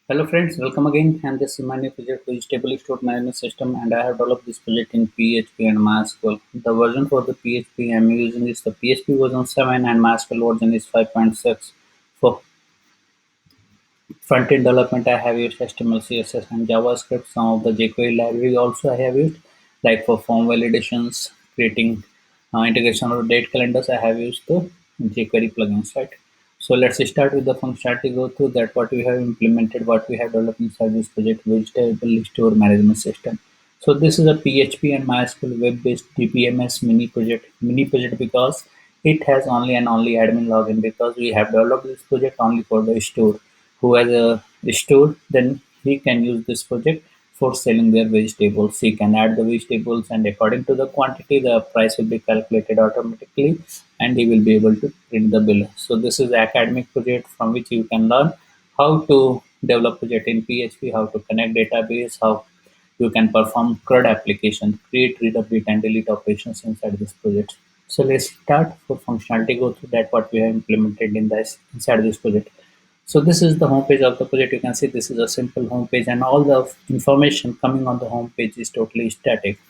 Hello friends, welcome again, and this is my new project Vegetable Store Management System, and I have developed this project in PHP and MySQL. The version for the PHP I'm using is the PHP version 7 and MySQL version is 5.6. For front-end development I have used HTML, CSS and JavaScript. Some of the jQuery library also I have used, like for form validations, creating integration of date calendars, I have used the jQuery plugins, right? So let's start with the functionality, go through that what we have implemented, what we have developed inside this project, vegetable store management system. So this is a PHP and MySQL web-based DBMS mini project because it has only and only admin login because we have developed this project only for the store. Who has a store, then he can use this project for selling their vegetables. He can add the vegetables and according to the quantity, the price will be calculated automatically and he will be able to print the bill. So this is academic project from which you can learn how to develop project in PHP, how to connect database, how you can perform CRUD application, create, read, update, and delete operations inside this project. So let's start for functionality, go through that what we have implemented in this inside this project. So this is the homepage of the project. You can see this is a simple homepage and all the information coming on the homepage is totally static.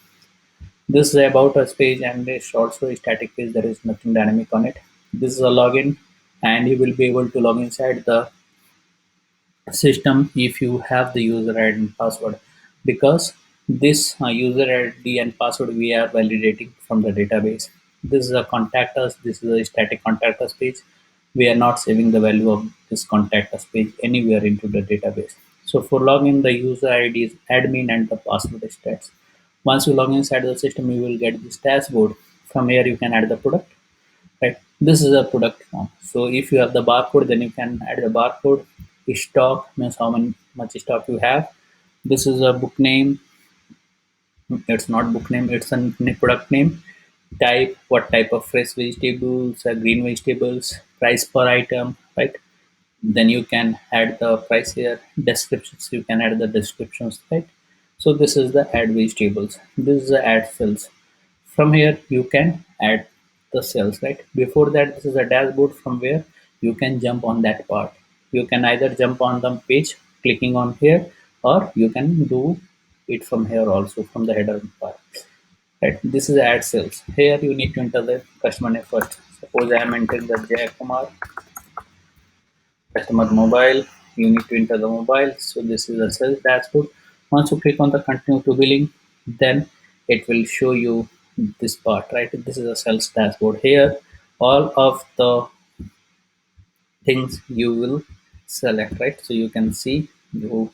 This is about us page and it's also a static page. There is nothing dynamic on it. This is a login and you will be able to log inside the system if you have the user ID and password because this user ID and password we are validating from the database. This is a contact us, this is a static contact us page. We are not saving the value of this contact us page anywhere into the database. So for login, the user ID is admin and the password is stats. Once you log inside the system, you will get this dashboard. From here you can add the product, right? This is a product form. So if you have the barcode, then you can add the barcode. Stock means how much stock you have. This is a book name. It's not book name, it's a product name. Type, what type of fresh vegetables, green vegetables, price per item, right? Then you can add the price here. Descriptions, you can add the descriptions, right? So this is the add vegetables, this is the add cells. From here you can add the cells, right? Before that, this is a dashboard from where you can jump on that part. You can either jump on the page clicking on here or you can do it from here also, from the header part, right? This is add cells. Here you need to enter the customer name first. Suppose I am entering the Jay Kumar, customer mobile. You need to enter the mobile. So this is a sales dashboard. Once you click on the continue to billing, then it will show you this part, right? This is a sales dashboard. Here all of the things you will select, right? So you can see, you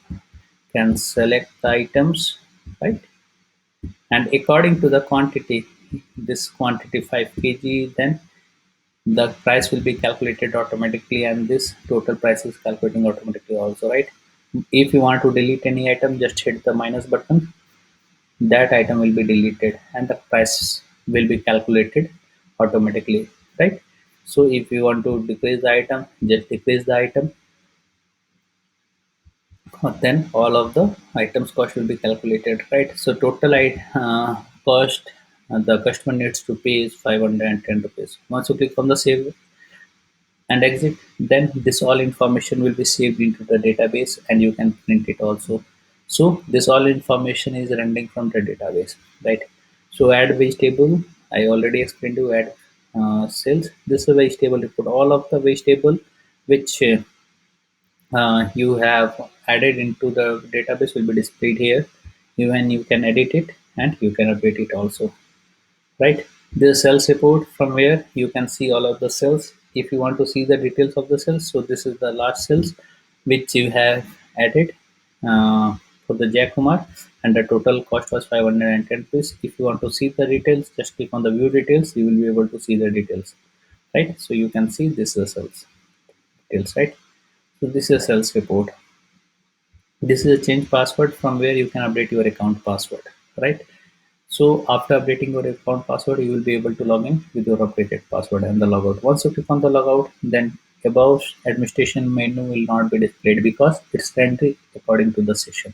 can select the items, right? And according to the quantity, this quantity 5 kg, then the price will be calculated automatically and this total price is calculating automatically also, right? If you want to delete any item, just hit the minus button. That item will be deleted and the price will be calculated automatically, right? So if you want to decrease the item, just decrease the item. Then all of the items cost will be calculated, right? So total cost the customer needs to pay is 510 rupees. Once you click on the save and exit, then this all information will be saved into the database and you can print it also. So this all information is rendering from the database, right? So add vegetable, I already explained to add cells. This is a vegetable report. All of the vegetable which you have added into the database will be displayed here. Even you can edit it and you can update it also, right? The cells report from where you can see all of the cells. If you want to see the details of the cells, so this is the last cells which you have added for the Jakumar, and the total cost was 510 rupees. If you want to see the details, just click on the view details, you will be able to see the details, right? So you can see this is the cells details, right? So this is a cells report. This is a change password from where you can update your account password, right? So after updating your account password, you will be able to log in with your updated password and the logout. Once you click on the logout, then above administration menu will not be displayed because it's rendering according to the session.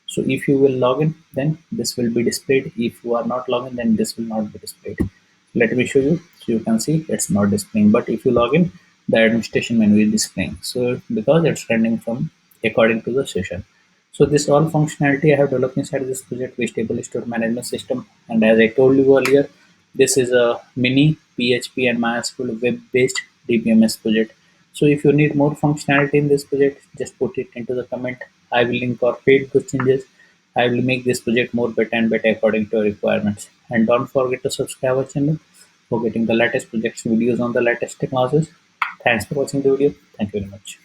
So if you will log in, then this will be displayed. If you are not logged in, then this will not be displayed. Let me show you. So you can see it's not displaying. But if you log in, the administration menu is displaying. So because it's rendering from according to the session. So this all functionality I have developed inside this project with stable store management system. And as I told you earlier, this is a mini PHP and MySQL web-based DBMS project. So if you need more functionality in this project, just put it into the comment. I will incorporate those changes. I will make this project more better and better according to your requirements. And don't forget to subscribe our channel for getting the latest projects videos on the latest technologies. Thanks for watching the video. Thank you very much.